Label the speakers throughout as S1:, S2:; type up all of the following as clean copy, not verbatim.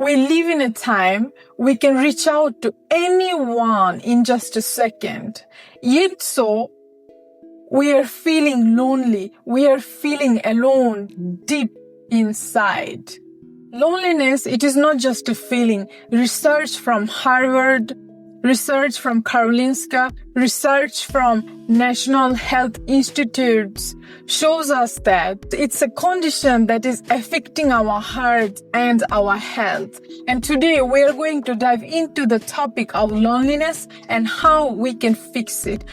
S1: We live in a time we can reach out to anyone in just a second. Yet so, we are feeling lonely. We are feeling alone deep inside. Loneliness, it is not just a feeling. Research from Harvard, research from Karolinska, research from National Health Institutes shows us that it's a condition that is affecting our heart and our health. And today we are going to dive into the topic of loneliness and how we can fix it.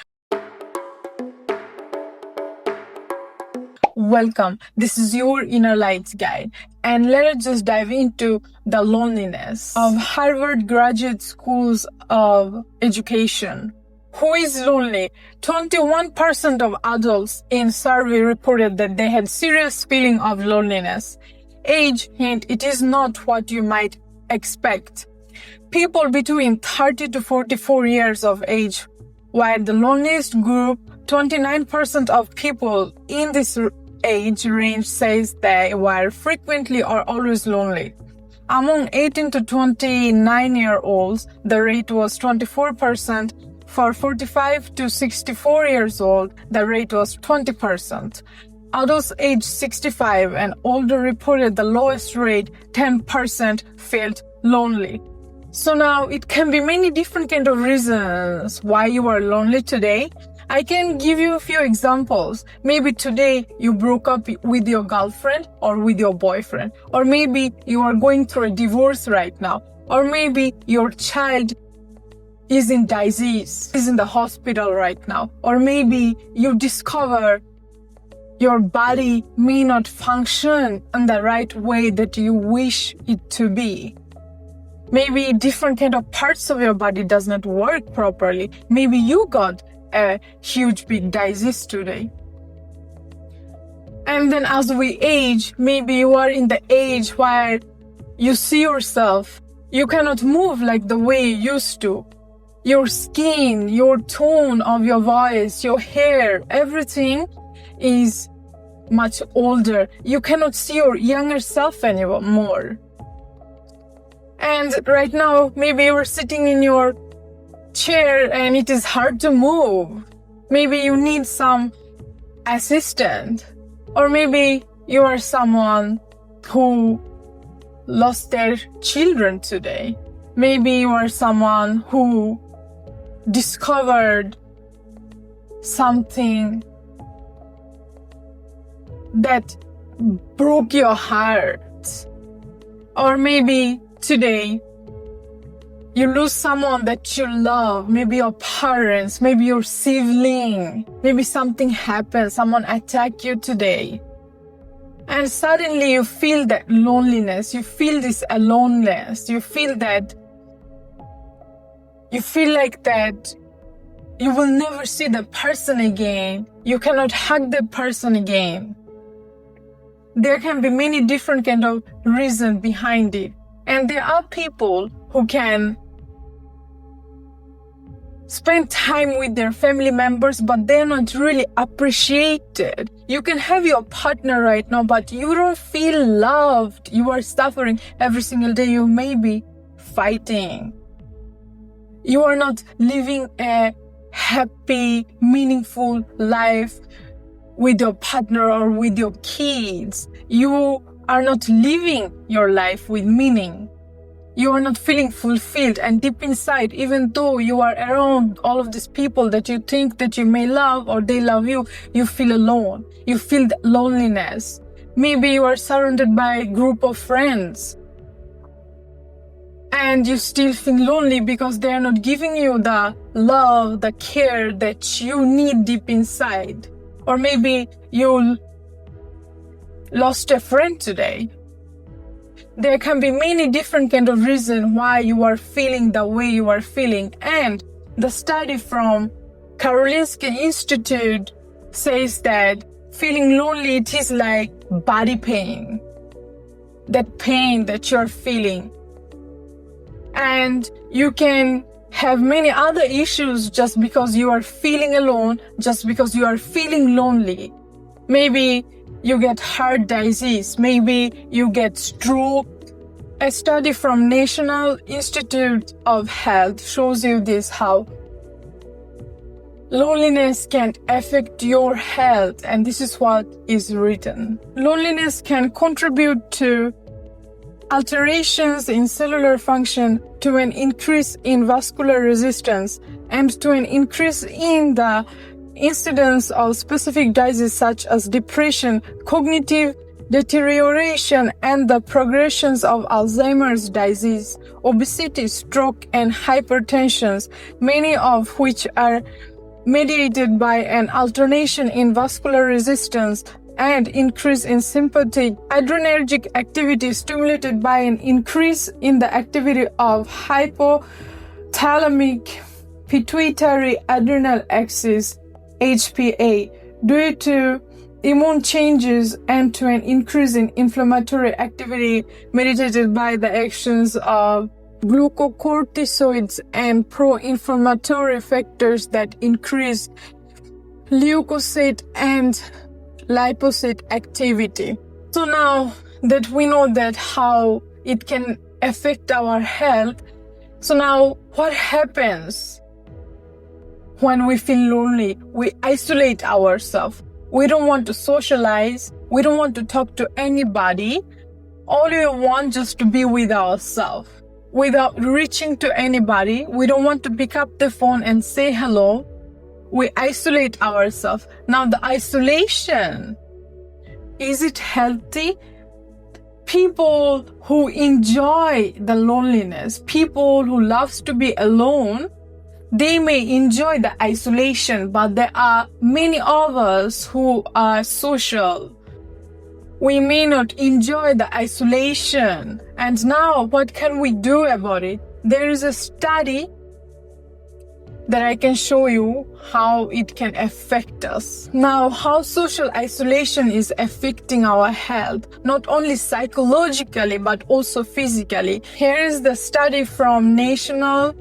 S1: Welcome. This is your Inner Lights Guide. And let us just dive into the loneliness of Harvard Graduate Schools of Education. Who is lonely? 21% of adults in survey reported that they had serious feeling of loneliness. Age, hint, it is not what you might expect. People between 30 to 44 years of age, while the loneliest group, 29% of people in this age range says they were frequently or always lonely. Among 18 to 29-year-olds, the rate was 24%. For 45 to 64 years old, the rate was 20%. Adults aged 65 and older reported the lowest rate, 10% felt lonely. So now it can be many different kind of reasons why you are lonely today. I can give you a few examples. Maybe today you broke up with your girlfriend or with your boyfriend. Or maybe you are going through a divorce right now. Or maybe your child is in disease, is in the hospital right now. Or maybe you discover your body may not function in the right way that you wish it to be. Maybe different kind of parts of your body does not work properly. Maybe you got a huge big disease today. And then as we age, maybe you are in the age where you see yourself, you cannot move like the way you used to. Your skin, your tone of your voice, your hair, everything is much older. You cannot see your younger self anymore. And right now, maybe you are sitting in your chair and it is hard to move. Maybe you need some assistant. Or maybe you are someone who lost their children today. Maybe you are someone who discovered something that broke your heart. Or maybe today you lose someone that you love, maybe your parents, maybe your sibling, maybe something happened, someone attacked you today. And suddenly you feel that loneliness, you feel this aloneness, you feel like that you will never see the person again, you cannot hug the person again. There can be many different kind of reasons behind it. And there are people who can spend time with their family members, but they're not really appreciated. You can have your partner right now, but you don't feel loved. You are suffering every single day. You may be fighting. You are not living a happy, meaningful life with your partner or with your kids. You are not living your life with meaning. You are not feeling fulfilled, and deep inside, even though you are around all of these people that you think that you may love or they love you, you feel alone. You feel the loneliness. Maybe you are surrounded by a group of friends and you still feel lonely because they are not giving you the love, the care that you need deep inside. Or maybe you lost a friend today. There can be many different kind of reasons why you are feeling the way you are feeling. And the study from Karolinska Institutet says that feeling lonely, it is like body pain. That pain that you're feeling. And you can have many other issues just because you are feeling alone, just because you are feeling lonely. Maybe you get heart disease, maybe you get stroke, A study from National Institute of Health shows you this, how loneliness can affect your health, and this is what is written. Loneliness can contribute to alterations in cellular function, to an increase in vascular resistance, and to an increase in the incidence of specific diseases such as depression, cognitive deterioration, and the progressions of Alzheimer's disease, obesity, stroke, and hypertension, many of which are mediated by an alternation in vascular resistance and increase in sympathetic adrenergic activity stimulated by an increase in the activity of hypothalamic pituitary adrenal axis HPA due to immune changes and to an increase in inflammatory activity mediated by the actions of glucocorticoids and pro-inflammatory factors that increase leukocyte and lipocyte activity. So now that we know that how it can affect our health, so now what happens when we feel lonely? We isolate ourselves. We don't want to socialize. We don't want to talk to anybody. All we want just to be with ourselves without reaching to anybody. We don't want to pick up the phone and say hello. We isolate ourselves. Now the isolation, is it healthy? People who enjoy the loneliness, people who loves to be alone, they may enjoy the isolation, but there are many of us who are social. We may not enjoy the isolation. And now, what can we do about it? There is a study that I can show you how it can affect us. Now, how social isolation is affecting our health, not only psychologically, but also physically. Here is the study from National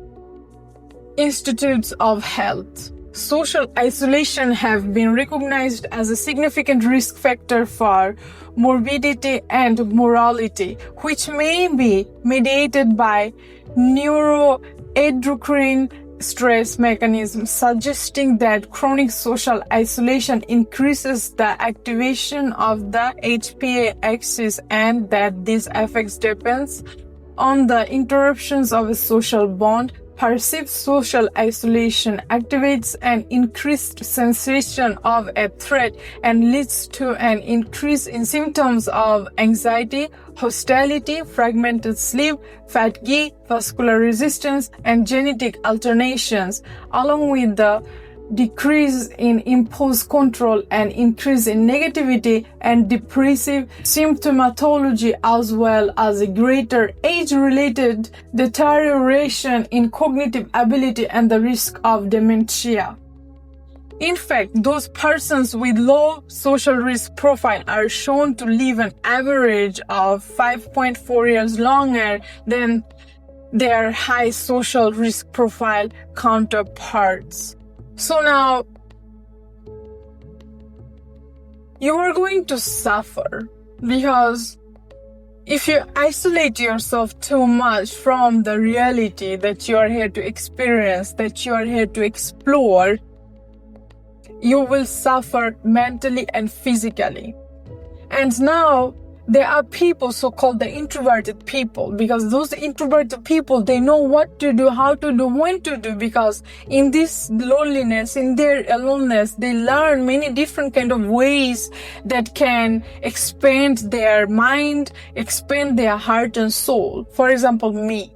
S1: Institutes of Health. Social isolation have been recognized as a significant risk factor for morbidity and mortality, which may be mediated by neuroendocrine stress mechanisms, suggesting that chronic social isolation increases the activation of the HPA axis and that this effect depends on the interruptions of a social bond. Perceived social isolation activates an increased sensation of a threat and leads to an increase in symptoms of anxiety, hostility, fragmented sleep, fatigue, vascular resistance, and genetic alterations, along with the decrease in impulse control and increase in negativity and depressive symptomatology, as well as a greater age-related deterioration in cognitive ability and the risk of dementia. In fact, those persons with low social risk profile are shown to live an average of 5.4 years longer than their high social risk profile counterparts. So now, you are going to suffer because if you isolate yourself too much from the reality that you are here to experience, that you are here to explore, you will suffer mentally and physically. And now, there are people, so-called the introverted people, because those introverted people, they know what to do, how to do, when to do, because in this loneliness, in their aloneness, they learn many different kind of ways that can expand their mind, expand their heart and soul. For example, me.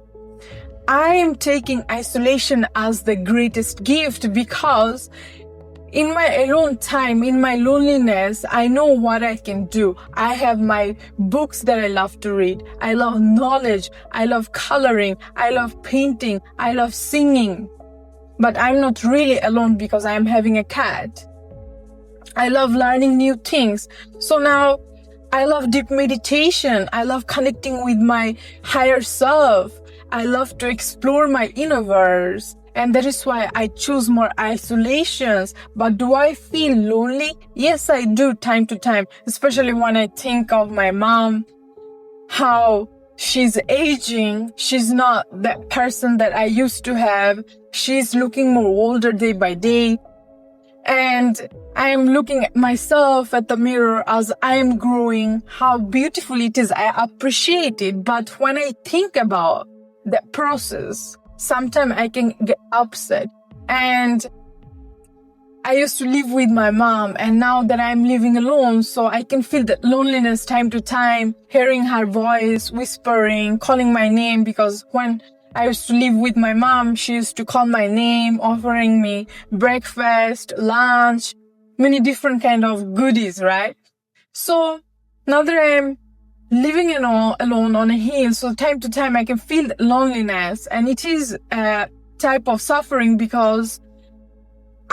S1: I am taking isolation as the greatest gift because in my alone time, in my loneliness, I know what I can do. I have my books that I love to read. I love knowledge. I love coloring. I love painting. I love singing. But I'm not really alone because I'm having a cat. I love learning new things. So now I love deep meditation. I love connecting with my higher self. I love to explore my universe. And that is why I choose more isolations. But do I feel lonely? Yes, I do time to time, especially when I think of my mom, how she's aging. She's not that person that I used to have. She's looking more older day by day. And I'm looking at myself at the mirror as I'm growing, how beautiful it is. I appreciate it. But when I think about that process, sometimes I can get upset. And I used to live with my mom, and now that I'm living alone, so I can feel that loneliness time to time, hearing her voice, whispering, calling my name, because when I used to live with my mom, she used to call my name, offering me breakfast, lunch, many different kind of goodies, right? So now that I'm living alone on a hill, so time to time I can feel that loneliness, and it is a type of suffering because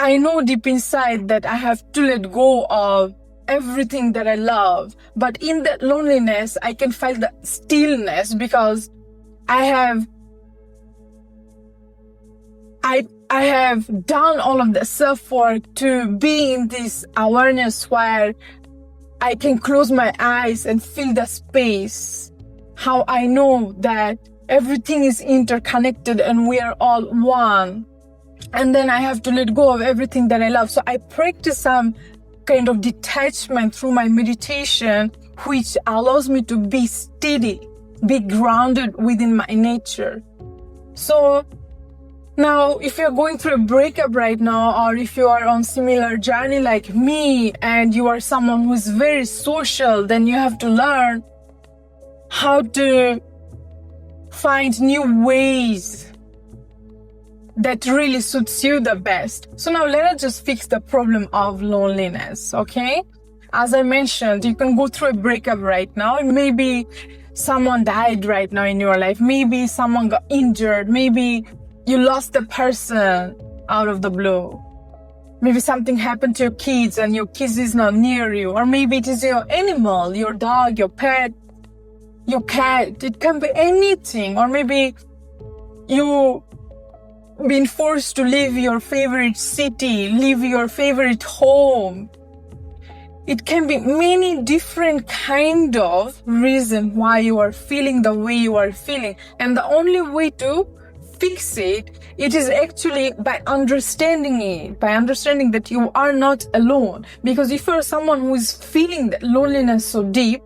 S1: I know deep inside that I have to let go of everything that I love. But in that loneliness, I can feel the stillness because I have done all of the self-work to be in this awareness where I can close my eyes and feel the space. How I know that everything is interconnected and we are all one. And then I have to let go of everything that I love. So I practice some kind of detachment through my meditation, which allows me to be steady, be grounded within my nature. So now, if you're going through a breakup right now, or if you are on similar journey like me, and you are someone who is very social, then you have to learn how to find new ways that really suits you the best. So now let us just fix the problem of loneliness, okay? As I mentioned, you can go through a breakup right now, and maybe someone died right now in your life. Maybe someone got injured. Maybe you lost a person out of the blue. Maybe something happened to your kids and your kids is not near you. Or maybe it is your animal, your dog, your pet, your cat. It can be anything. Or maybe you been forced to leave your favorite city, leave your favorite home. It can be many different kind of reason why you are feeling the way you are feeling. And the only way to fix it is actually by understanding it, by understanding that you are not alone. Because if you're someone who is feeling that loneliness so deep,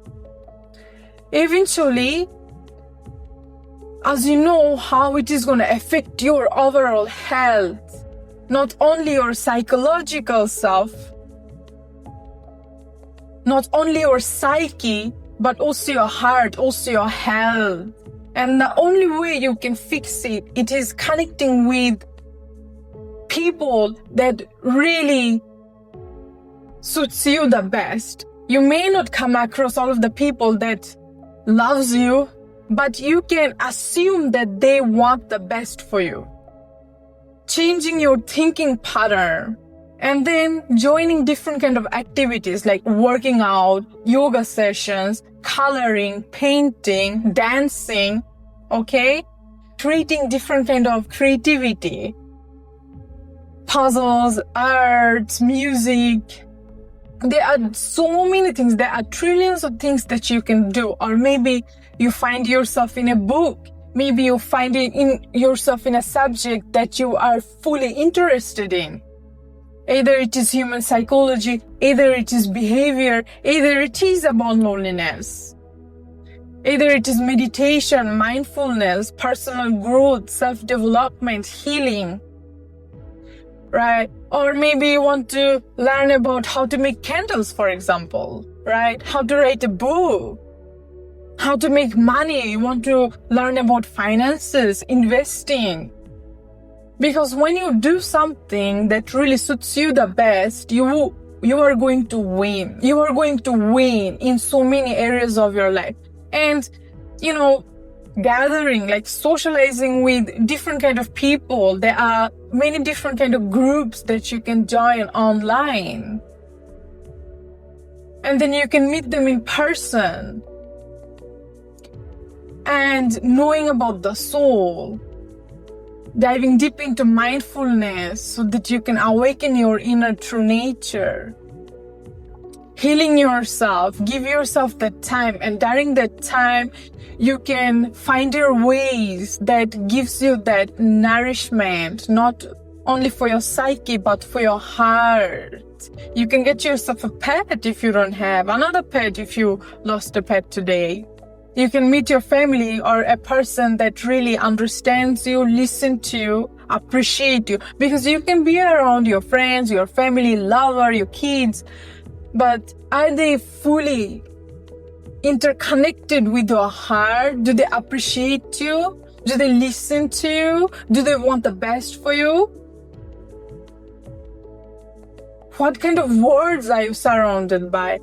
S1: eventually, as you know how it is going to affect your overall health, not only your psychological self, not only your psyche, but also your heart, also your health. And the only way you can fix it is connecting with people that really suits you the best. You may not come across all of the people that loves you, but you can assume that they want the best for you. Changing your thinking pattern, and then joining different kind of activities like working out, yoga sessions, coloring, painting, dancing, okay? Creating different kind of creativity, puzzles, arts, music. There are so many things. There are trillions of things that you can do. Or maybe you find yourself in a book. Maybe you find yourself in a subject that you are fully interested in. Either it is human psychology, either it is behavior, either it is about loneliness. Either it is meditation, mindfulness, personal growth, self-development, healing, right? Or maybe you want to learn about how to make candles, for example, right? How to write a book, how to make money. You want to learn about finances, investing. Because when you do something that really suits you the best, you are going to win. You are going to win in so many areas of your life. And, gathering, like socializing with different kind of people. There are many different kind of groups that you can join online. And then you can meet them in person. And knowing about the soul, diving deep into mindfulness so that you can awaken your inner true nature. healing yourself. Give yourself that time, and during that time you can find your ways that gives you that nourishment, not only for your psyche but for your heart. You can get yourself a pet if you don't have another pet, if you lost a pet today. You can meet your family or a person that really understands you, listen to you, appreciate you, because you can be around your friends, your family, lover, your kids, but are they fully interconnected with your heart? Do they appreciate you? Do they listen to you? Do they want the best for you? What kind of words are you surrounded by?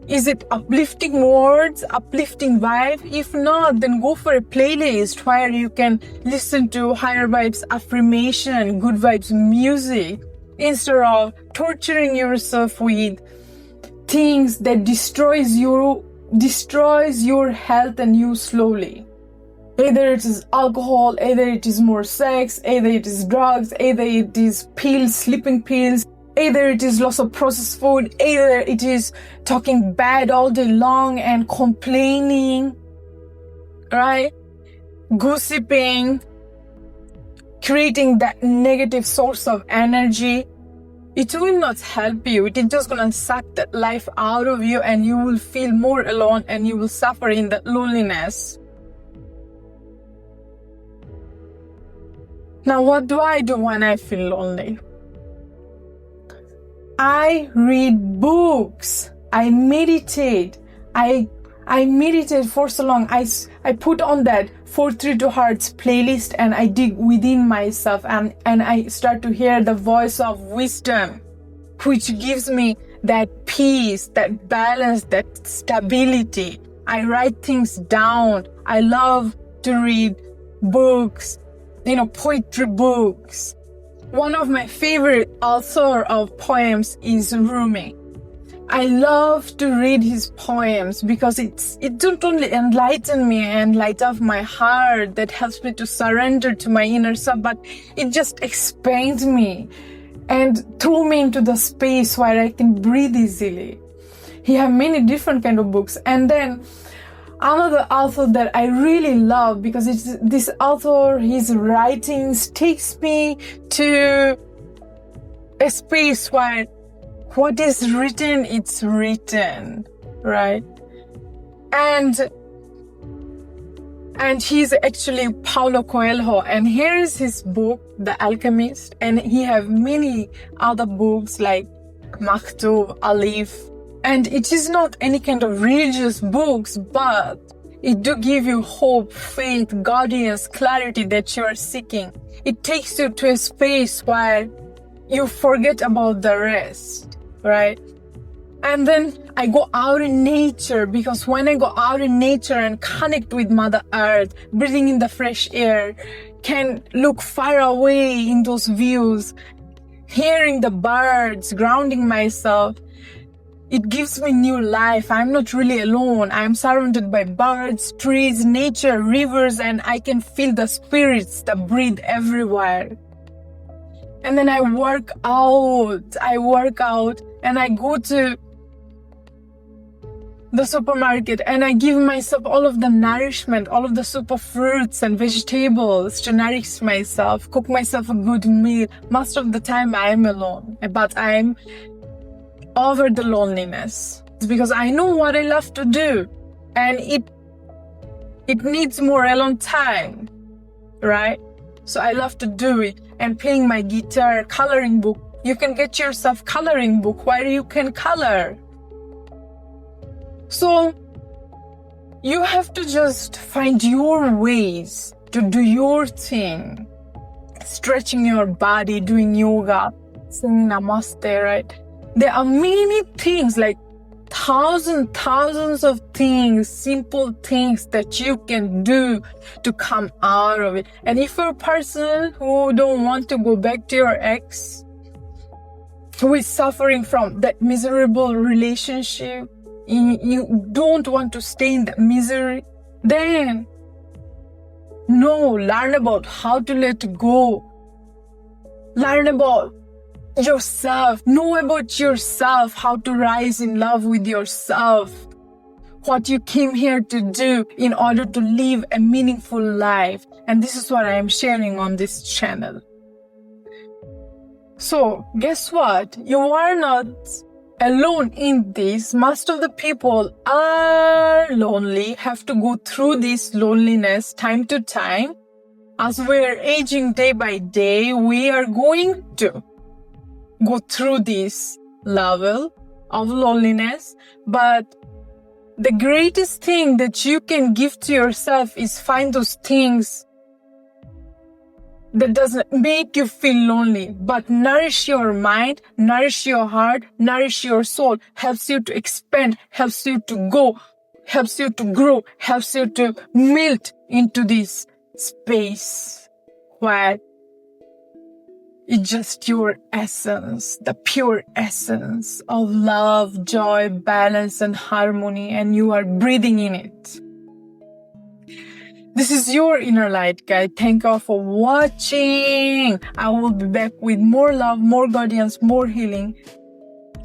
S1: Is it uplifting words, uplifting vibe? If not, then go for a playlist where you can listen to higher vibes, affirmation, good vibes music, instead of torturing yourself with things that destroys your health and you slowly. Either it is alcohol, either it is more sex, either it is drugs, either it is pills, sleeping pills, either it is lots of processed food, either it is talking bad all day long and complaining, right? Gossiping, creating that negative source of energy. It will not help you. It is just gonna suck that life out of you, and you will feel more alone and you will suffer in that loneliness. Now, what do I do when I feel lonely? I read books. I meditate. I meditate for so long. I put on that 432 Hearts playlist and I dig within myself and I start to hear the voice of wisdom, which gives me that peace, that balance, that stability. I write things down. I love to read books, poetry books. One of my favorite author of poems is Rumi. I love to read his poems because it don't only enlighten me and light up my heart, that helps me to surrender to my inner self, but it just expands me and throw me into the space where I can breathe easily. He have many different kind of books. And then another author that I really love, because this author, his writings takes me to a space where what is written, it's written, right? And he's actually Paulo Coelho, and here is his book, The Alchemist, and he have many other books like Maktub, Alif, and it is not any kind of religious books, but it do give you hope, faith, guidance, clarity that you are seeking. It takes you to a space where you forget about the rest, right? And then I go out in nature, because when I go out in nature and connect with Mother Earth, breathing in the fresh air, can look far away in those views, hearing the birds, grounding myself, it gives me new life. I'm not really alone. I'm surrounded by birds, trees, nature, rivers, and I can feel the spirits that breathe everywhere. And then I work out, and I go to the supermarket and I give myself all of the nourishment, all of the super fruits and vegetables to nourish myself, cook myself a good meal. Most of the time I am alone, but I'm over the loneliness. It's because I know what I love to do, and it needs more alone time, right? So I love to do it. And playing my guitar, coloring book. You can get yourself coloring book where you can color. So you have to just find your ways to do your thing. Stretching your body, doing yoga, saying namaste, right? There are many things, like thousands of things, simple things that you can do to come out of it. And if you're a person who don't want to go back to your ex, who is suffering from that miserable relationship, you don't want to stay in that misery, then learn about how to let go. Learn about yourself. Know about yourself, how to rise in love with yourself, what you came here to do in order to live a meaningful life. And this is what I am sharing on this channel. So, guess what? You are not alone in this. Most of the people are lonely, have to go through this loneliness time to time. As we're aging day by day, we are going to go through this level of loneliness. But the greatest thing that you can give to yourself is find those things that doesn't make you feel lonely, but nourish your mind, nourish your heart, nourish your soul, helps you to expand, helps you to go, helps you to grow, helps you to melt into this space where it's just your essence, the pure essence of love, joy, balance, and harmony, and you are breathing in it. This is your inner light guide. Thank you all for watching. I will be back with more love, more guidance, more healing.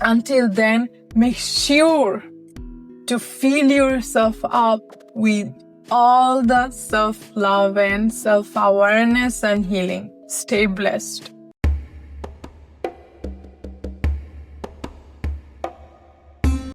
S1: Until then, make sure to fill yourself up with all the self-love and self-awareness and healing. Stay blessed.